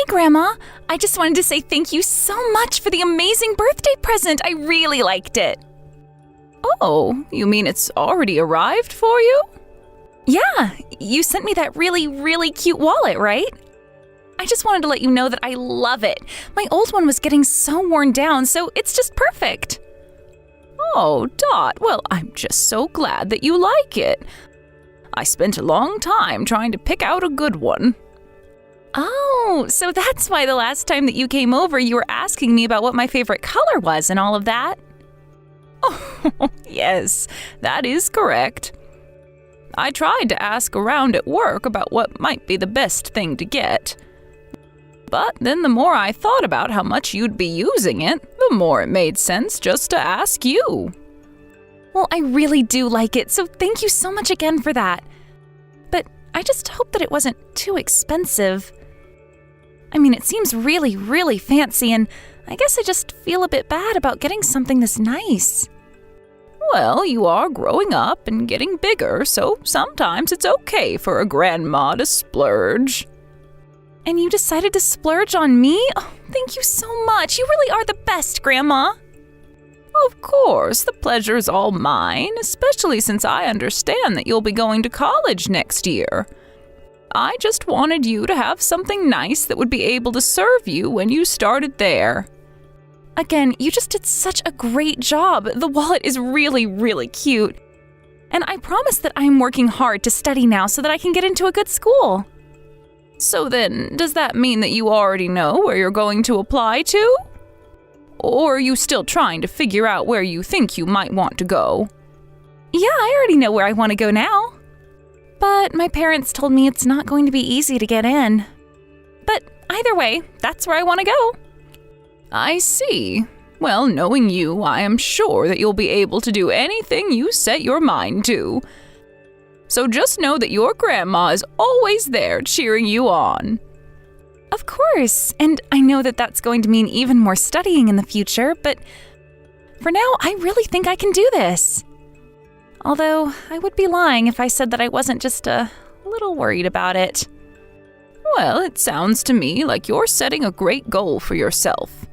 Hey, Grandma. I just wanted to say thank you so much for the amazing birthday present. I really liked it. Oh, you mean it's already arrived for you? Yeah, you sent me that really, really cute wallet, right? I just wanted to let you know that I love it. My old one was getting so worn down, so it's just perfect. Oh, Dot, well, I'm just so glad that you like it. I spent a long time trying to pick out a good one. Oh, so that's why the last time that you came over, you were asking me about what my favorite color was and all of that. Oh, yes, that is correct. I tried to ask around at work about what might be the best thing to get. But then the more I thought about how much you'd be using it, the more it made sense just to ask you. Well, I really do like it, so thank you so much again for that. But I just hope that it wasn't too expensive. I mean, it seems really, really fancy, and I guess I just feel a bit bad about getting something this nice. Well, you are growing up and getting bigger, so sometimes it's okay for a grandma to splurge. And you decided to splurge on me? Oh, thank you so much. You really are the best, Grandma. Of course, the pleasure's all mine, especially since I understand that you'll be going to college next year. I just wanted you to have something nice that would be able to serve you when you started there. Again, you just did such a great job. The wallet is really, really cute. And I promise that I'm working hard to study now so that I can get into a good school. So then, does that mean that you already know where you're going to apply to? Or are you still trying to figure out where you think you might want to go? Yeah, I already know where I want to go now. But my parents told me it's not going to be easy to get in. But either way, that's where I want to go. I see. Well, knowing you, I am sure that you'll be able to do anything you set your mind to. So just know that your grandma is always there cheering you on. Of course, and I know that that's going to mean even more studying in the future, but for now, I really think I can do this. Although, I would be lying if I said that I wasn't just a little worried about it. Well, it sounds to me like you're setting a great goal for yourself.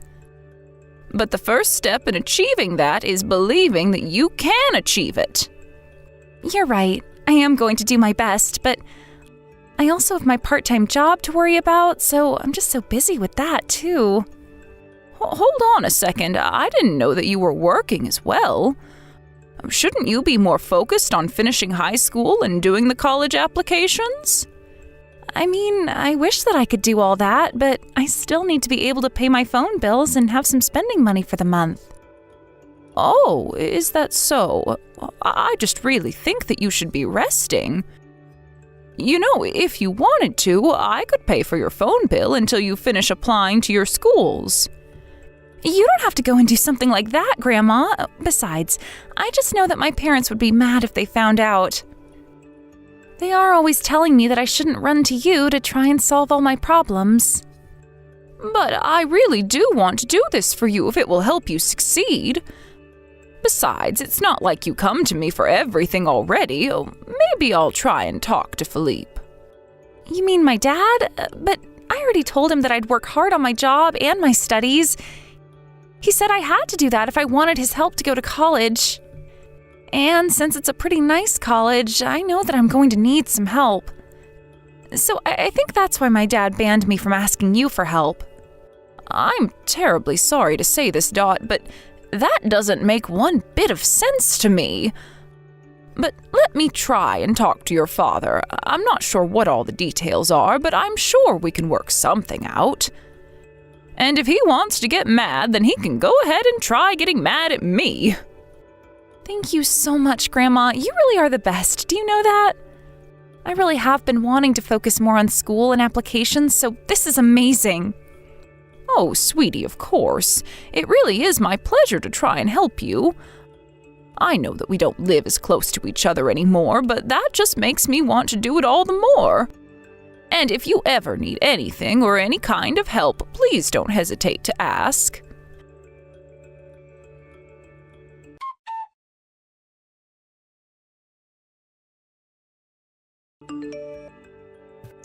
But the first step in achieving that is believing that you can achieve it. You're right. I am going to do my best, but I also have my part-time job to worry about, so I'm just so busy with that, too. Hold on a second. I didn't know that you were working as well. Shouldn't you be more focused on finishing high school and doing the college applications? I mean, I wish that I could do all that, but I still need to be able to pay my phone bills and have some spending money for the month. Oh, is that so? I just really think that you should be resting. You know, if you wanted to, I could pay for your phone bill until you finish applying to your schools. You don't have to go and do something like that, Grandma. Besides, I just know that my parents would be mad if they found out. They are always telling me that I shouldn't run to you to try and solve all my problems. But I really do want to do this for you if it will help you succeed. Besides, it's not like you come to me for everything already. Maybe I'll try and talk to Philippe. You mean my dad? But I already told him that I'd work hard on my job and my studies. He said I had to do that if I wanted his help to go to college. And since it's a pretty nice college, I know that I'm going to need some help. So I think that's why my dad banned me from asking you for help. I'm terribly sorry to say this, Dot, but that doesn't make one bit of sense to me. But let me try and talk to your father. I'm not sure what all the details are, but I'm sure we can work something out. And if he wants to get mad, then he can go ahead and try getting mad at me. Thank you so much, Grandma. You really are the best. Do you know that? I really have been wanting to focus more on school and applications, so this is amazing. Oh, sweetie, of course. It really is my pleasure to try and help you. I know that we don't live as close to each other anymore, but that just makes me want to do it all the more. And if you ever need anything or any kind of help, please don't hesitate to ask.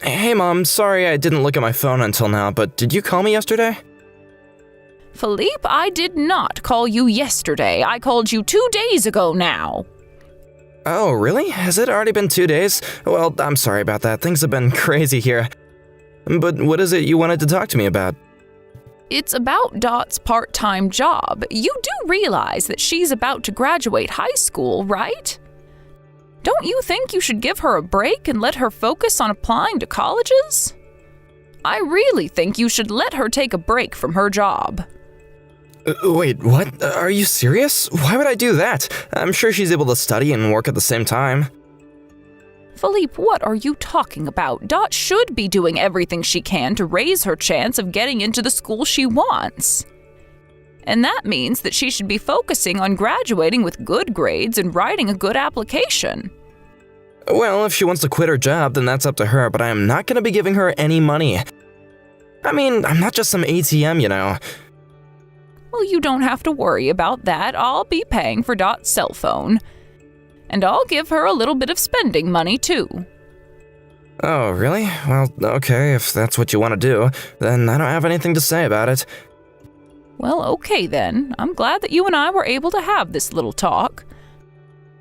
Hey, Mom, sorry I didn't look at my phone until now, but did you call me yesterday? Philippe, I did not call you yesterday. I called you 2 days ago now. Oh, really? Has it already been 2 days? Well, I'm sorry about that. Things have been crazy here. But what is it you wanted to talk to me about? It's about Dot's part-time job. You do realize that she's about to graduate high school, right? Don't you think you should give her a break and let her focus on applying to colleges? I really think you should let her take a break from her job. Wait, what? Are you serious? Why would I do that? I'm sure she's able to study and work at the same time. Philippe, what are you talking about? Dot should be doing everything she can to raise her chance of getting into the school she wants. And that means that she should be focusing on graduating with good grades and writing a good application. Well, if she wants to quit her job, then that's up to her, but I am not going to be giving her any money. I mean, I'm not just some ATM, you know. Well, you don't have to worry about that. I'll be paying for Dot's cell phone. And I'll give her a little bit of spending money, too. Oh, really? Well, okay, if that's what you want to do, then I don't have anything to say about it. Well, okay then. I'm glad that you and I were able to have this little talk.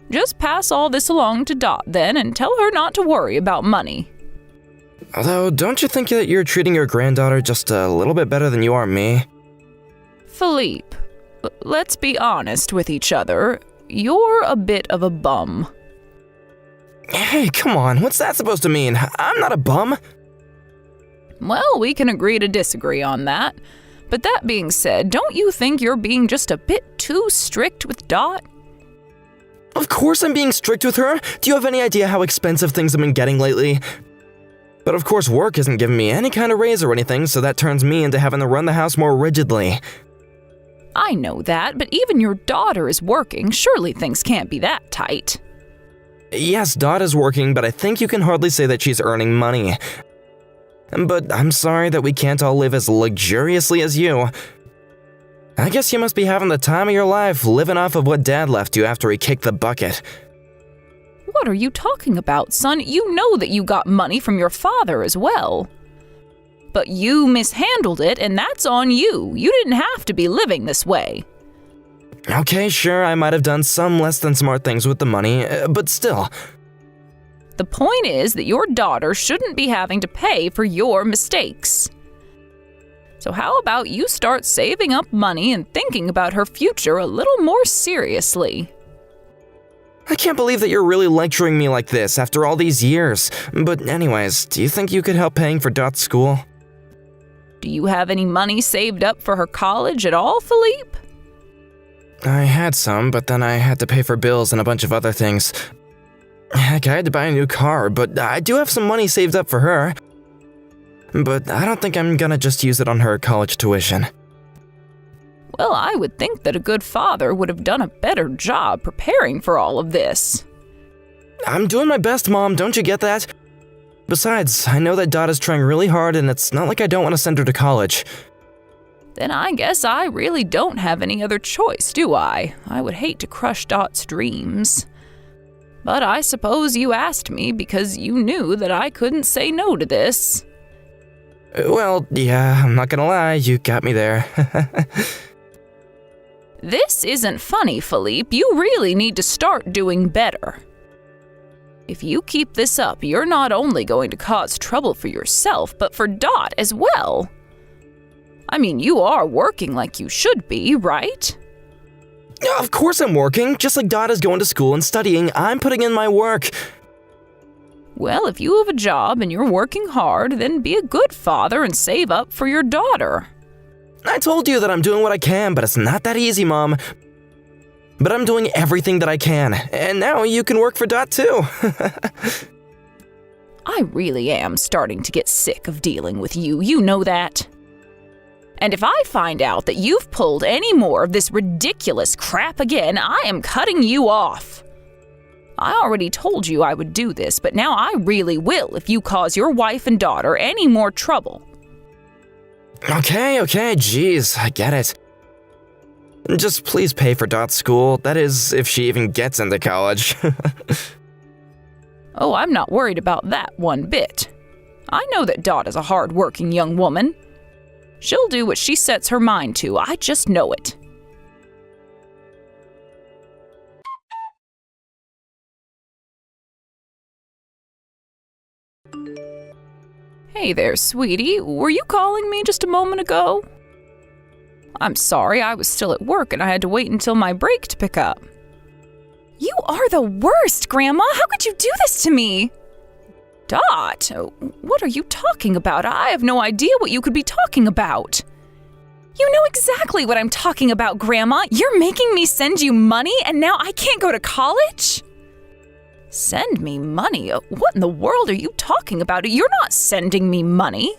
Just pass all this along to Dot then and tell her not to worry about money. Although, don't you think that you're treating your granddaughter just a little bit better than you are me? Philippe, let's be honest with each other. You're a bit of a bum. Hey, come on, what's that supposed to mean? I'm not a bum. Well, we can agree to disagree on that. But that being said, don't you think you're being just a bit too strict with Dot? Of course I'm being strict with her. Do you have any idea how expensive things have been getting lately? But of course work isn't giving me any kind of raise or anything, so that turns me into having to run the house more rigidly. I know that, but even your daughter is working. Surely things can't be that tight. Yes, Dot is working, but I think you can hardly say that she's earning money. But I'm sorry that we can't all live as luxuriously as you. I guess you must be having the time of your life living off of what Dad left you after he kicked the bucket. What are you talking about, son? You know that you got money from your father as well. But you mishandled it, and that's on you. You didn't have to be living this way. Okay, sure, I might have done some less than smart things with the money, but still. The point is that your daughter shouldn't be having to pay for your mistakes. So how about you start saving up money and thinking about her future a little more seriously? I can't believe that you're really lecturing me like this after all these years. But anyways, do you think you could help paying for Dot's school? Do you have any money saved up for her college at all, Philippe? I had some, but then I had to pay for bills and a bunch of other things. Heck, I had to buy a new car, but I do have some money saved up for her. But I don't think I'm gonna just use it on her college tuition. Well, I would think that a good father would have done a better job preparing for all of this. I'm doing my best, Mom, don't you get that? Besides, I know that Dot is trying really hard and it's not like I don't want to send her to college. Then I guess I really don't have any other choice, do I? I would hate to crush Dot's dreams. But I suppose you asked me because you knew that I couldn't say no to this. Well, yeah, I'm not gonna lie, you got me there. This isn't funny, Philippe. You really need to start doing better. If you keep this up, you're not only going to cause trouble for yourself, but for Dot as well. I mean, you are working like you should be, right? Of course I'm working. Just like Dot is going to school and studying, I'm putting in my work. Well, if you have a job and you're working hard, then be a good father and save up for your daughter. I told you that I'm doing what I can, but it's not that easy, Mom. But I'm doing everything that I can, and now you can work for Dot too. I really am starting to get sick of dealing with you, you know that. And if I find out that you've pulled any more of this ridiculous crap again, I am cutting you off. I already told you I would do this, but now I really will if you cause your wife and daughter any more trouble. Okay, geez, I get it. Just please pay for Dot's school, that is, if she even gets into college. Oh, I'm not worried about that one bit. I know that Dot is a hard-working young woman. She'll do what she sets her mind to, I just know it. Hey there, sweetie. Were you calling me just a moment ago? I'm sorry, I was still at work and I had to wait until my break to pick up. You are the worst, Grandma! How could you do this to me? Dot, what are you talking about? I have no idea what you could be talking about. You know exactly what I'm talking about, Grandma. You're making me send you money and now I can't go to college? Send me money? What in the world are you talking about? You're not sending me money.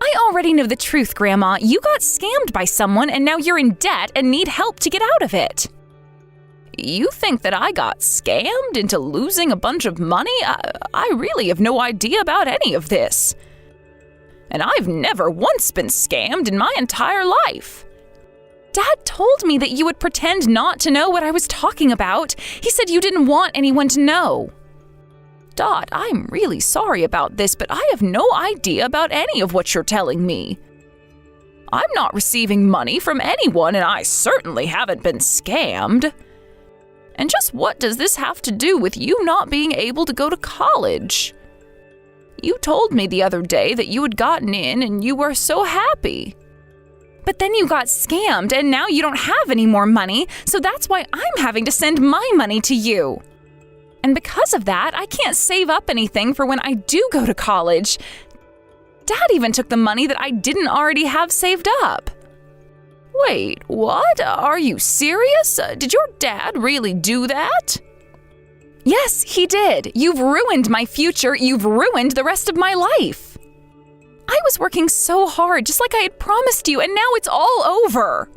I already know the truth, Grandma. You got scammed by someone and now you're in debt and need help to get out of it. You think that I got scammed into losing a bunch of money? I really have no idea about any of this. And I've never once been scammed in my entire life. Dad told me that you would pretend not to know what I was talking about. He said you didn't want anyone to know. Dot, I'm really sorry about this, but I have no idea about any of what you're telling me. I'm not receiving money from anyone, and I certainly haven't been scammed. And just what does this have to do with you not being able to go to college? You told me the other day that you had gotten in and you were so happy. But then you got scammed and now you don't have any more money, so that's why I'm having to send my money to you. And because of that, I can't save up anything for when I do go to college. Dad even took the money that I didn't already have saved up. Wait, what? Are you serious? Did your dad really do that? Yes, he did. You've ruined my future. You've ruined the rest of my life. I was working so hard, just like I had promised you, and now it's all over.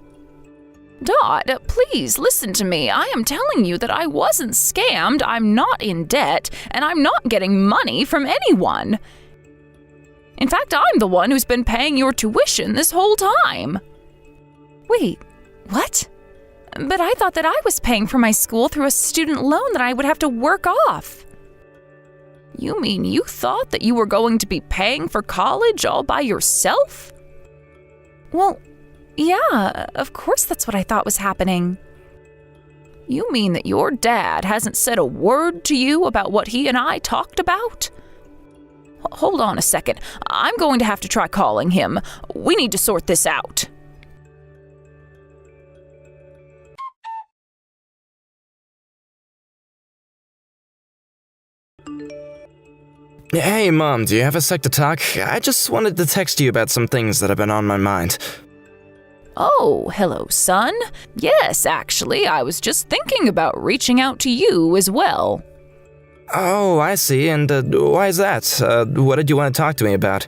Dot, please listen to me. I am telling you that I wasn't scammed, I'm not in debt, and I'm not getting money from anyone. In fact, I'm the one who's been paying your tuition this whole time. Wait, what? But I thought that I was paying for my school through a student loan that I would have to work off. You mean you thought that you were going to be paying for college all by yourself? Well, yeah, of course that's what I thought was happening. You mean that your dad hasn't said a word to you about what he and I talked about? Hold on a second. I'm going to have to try calling him. We need to sort this out. Hey, Mom, do you have a sec to talk? I just wanted to text you about some things that have been on my mind. Oh, hello, son. Yes, actually, I was just thinking about reaching out to you as well. Oh, I see, and why is that? What did you want to talk to me about?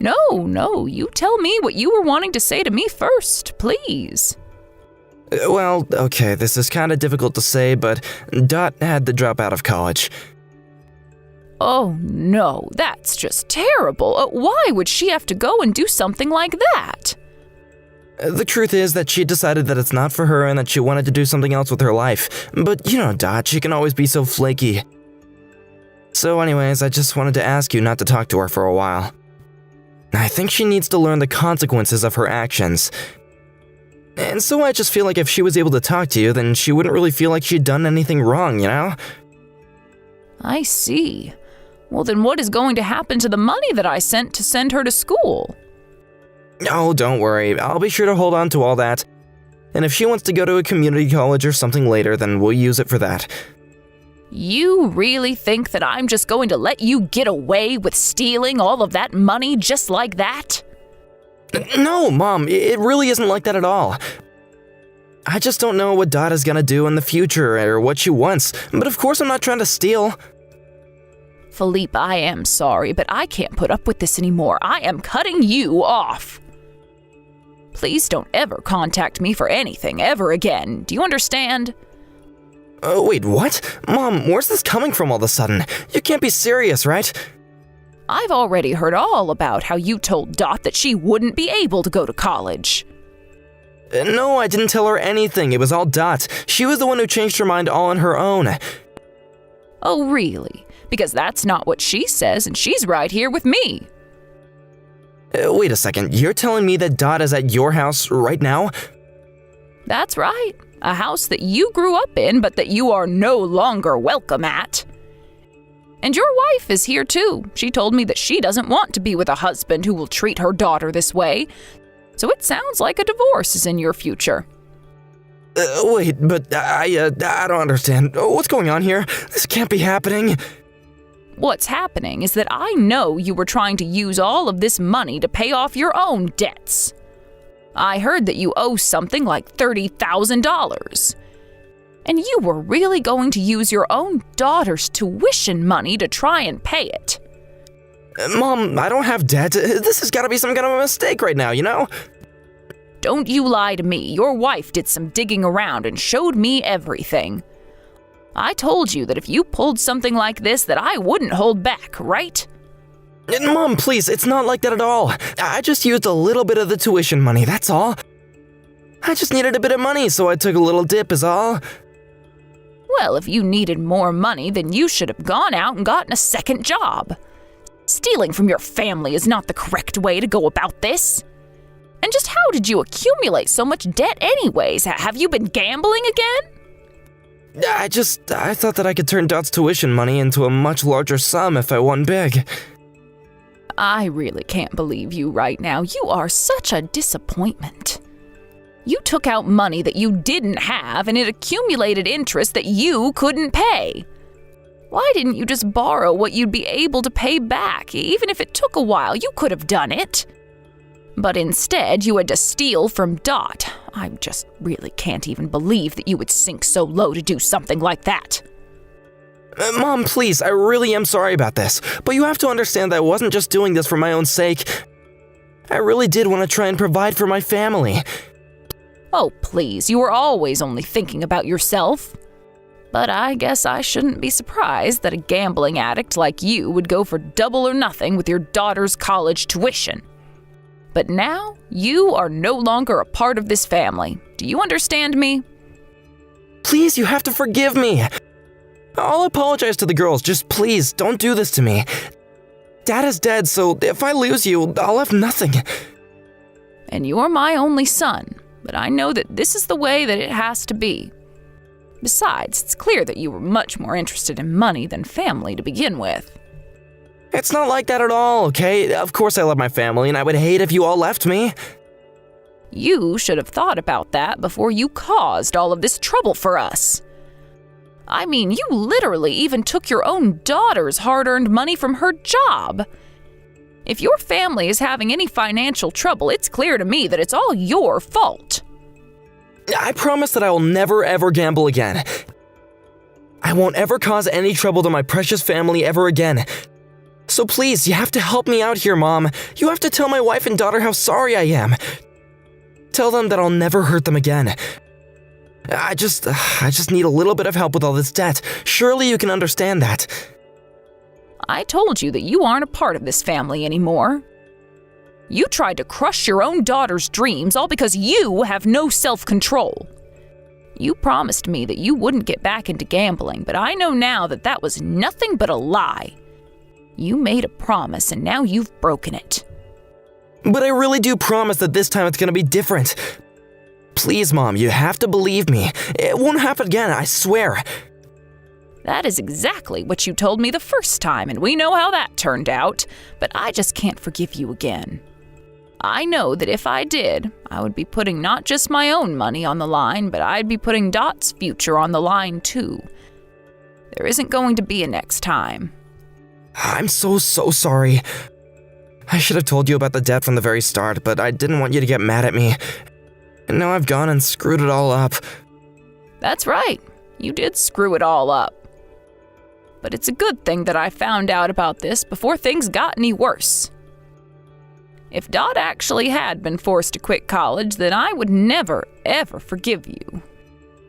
No, you tell me what you were wanting to say to me first, please. Well, okay, this is kind of difficult to say, but Dot had to drop out of college. Oh no, that's just terrible. Why would she have to go and do something like that? The truth is that she decided that it's not for her and that she wanted to do something else with her life. But you know Dot, she can always be so flaky. So anyways, I just wanted to ask you not to talk to her for a while. I think she needs to learn the consequences of her actions. And so I just feel like if she was able to talk to you, then she wouldn't really feel like she'd done anything wrong, you know? I see. Well, then what is going to happen to the money that I sent to send her to school? Oh, don't worry. I'll be sure to hold on to all that. And if she wants to go to a community college or something later, then we'll use it for that. You really think that I'm just going to let you get away with stealing all of that money just like that? No, Mom, it really isn't like that at all. I just don't know what Dot is gonna do in the future or what she wants, but of course I'm not trying to steal. Philippe, I am sorry, but I can't put up with this anymore. I am cutting you off. Please don't ever contact me for anything ever again. Do you understand? Wait, what? Mom, where's this coming from all of a sudden? You can't be serious, right? I've already heard all about how you told Dot that she wouldn't be able to go to college. No, I didn't tell her anything. It was all Dot. She was the one who changed her mind all on her own. Oh, really? because that's not what she says, and she's right here with me. Wait a second, you're telling me that Dot is at your house right now? That's right. A house that you grew up in, but that you are no longer welcome at. And your wife is here too. She told me that she doesn't want to be with a husband who will treat her daughter this way. So it sounds like a divorce is in your future. Wait, but I don't understand. What's going on here? This can't be happening. What's happening is that I know you were trying to use all of this money to pay off your own debts. I heard that you owe something like $30,000. And you were really going to use your own daughter's tuition money to try and pay it. Mom, I don't have debt. This has got to be some kind of a mistake right now, you know? Don't you lie to me. Your wife did some digging around and showed me everything. I told you that if you pulled something like this that I wouldn't hold back, right? Mom, please, it's not like that at all. I just used a little bit of the tuition money, that's all. I just needed a bit of money, so I took a little dip is all. Well, if you needed more money, then you should have gone out and gotten a second job. Stealing from your family is not the correct way to go about this. And just how did you accumulate so much debt anyways? Have you been gambling again? I thought that I could turn Dot's tuition money into a much larger sum if I won big. I really can't believe you right now. You are such a disappointment. You took out money that you didn't have, and it accumulated interest that you couldn't pay. Why didn't you just borrow what you'd be able to pay back? Even if it took a while, you could have done it. But instead, you had to steal from Dot. I just really can't even believe that you would sink so low to do something like that. Mom, please, I really am sorry about this, but you have to understand that I wasn't just doing this for my own sake. I really did want to try and provide for my family. Oh, please, you were always only thinking about yourself. But I guess I shouldn't be surprised that a gambling addict like you would go for double or nothing with your daughter's college tuition. But now, you are no longer a part of this family. Do you understand me? Please, you have to forgive me. I'll apologize to the girls, just please, don't do this to me. Dad is dead, so if I lose you, I'll have nothing. And you're my only son, but I know that this is the way that it has to be. Besides, it's clear that you were much more interested in money than family to begin with. It's not like that at all, okay? Of course I love my family, and I would hate if you all left me. You should have thought about that before you caused all of this trouble for us. I mean, you literally even took your own daughter's hard-earned money from her job. If your family is having any financial trouble, it's clear to me that it's all your fault. I promise that I will never ever gamble again. I won't ever cause any trouble to my precious family ever again. So please, you have to help me out here, Mom. You have to tell my wife and daughter how sorry I am. Tell them that I'll never hurt them again. I just need a little bit of help with all this debt. Surely you can understand that. I told you that you aren't a part of this family anymore. You tried to crush your own daughter's dreams all because you have no self-control. You promised me that you wouldn't get back into gambling, but I know now that that was nothing but a lie. You made a promise and now you've broken it. But I really do promise that this time it's gonna be different. Please, Mom, you have to believe me. It won't happen again, I swear. That is exactly what you told me the first time, and we know how that turned out, but I just can't forgive you again. I know that if I did, I would be putting not just my own money on the line, but I'd be putting Dot's future on the line too. There isn't going to be a next time. I'm so sorry. I should have told you about the debt from the very start, but I didn't want you to get mad at me. And now I've gone and screwed it all up. That's right. You did screw it all up. But it's a good thing that I found out about this before things got any worse. If Dot actually had been forced to quit college, then I would never, ever forgive you.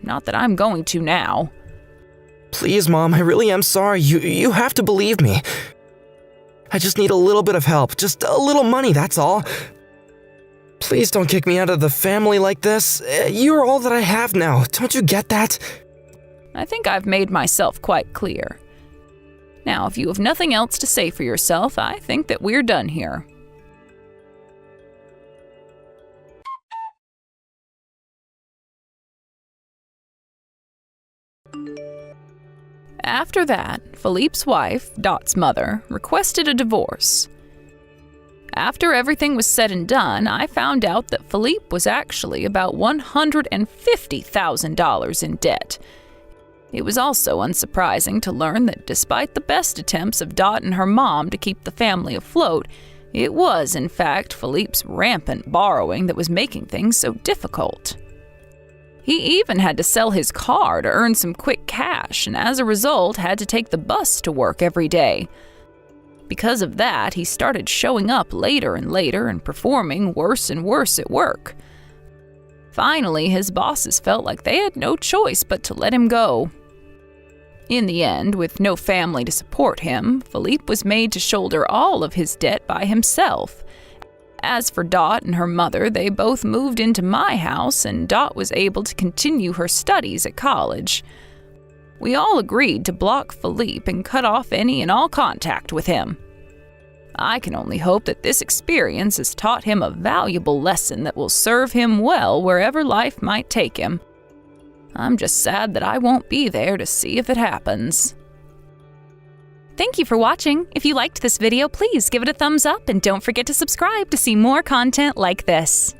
Not that I'm going to now. Please, Mom, I really am sorry. You have to believe me. I just need a little bit of help. Just a little money, that's all. Please don't kick me out of the family like this. You're all that I have now. Don't you get that? I think I've made myself quite clear. Now, if you have nothing else to say for yourself, I think that we're done here. After that, Philippe's wife, Dot's mother, requested a divorce. After everything was said and done, I found out that Philippe was actually about $150,000 in debt. It was also unsurprising to learn that despite the best attempts of Dot and her mom to keep the family afloat, it was, in fact, Philippe's rampant borrowing that was making things so difficult. He even had to sell his car to earn some quick cash, and as a result had to take the bus to work every day. Because of that, he started showing up later and later and performing worse and worse at work. Finally, his bosses felt like they had no choice but to let him go. In the end, with no family to support him, Philippe was made to shoulder all of his debt by himself. As for Dot and her mother, they both moved into my house, and Dot was able to continue her studies at college. We all agreed to block Philippe and cut off any and all contact with him. I can only hope that this experience has taught him a valuable lesson that will serve him well wherever life might take him. I'm just sad that I won't be there to see if it happens. Thank you for watching. If you liked this video, please give it a thumbs up and don't forget to subscribe to see more content like this.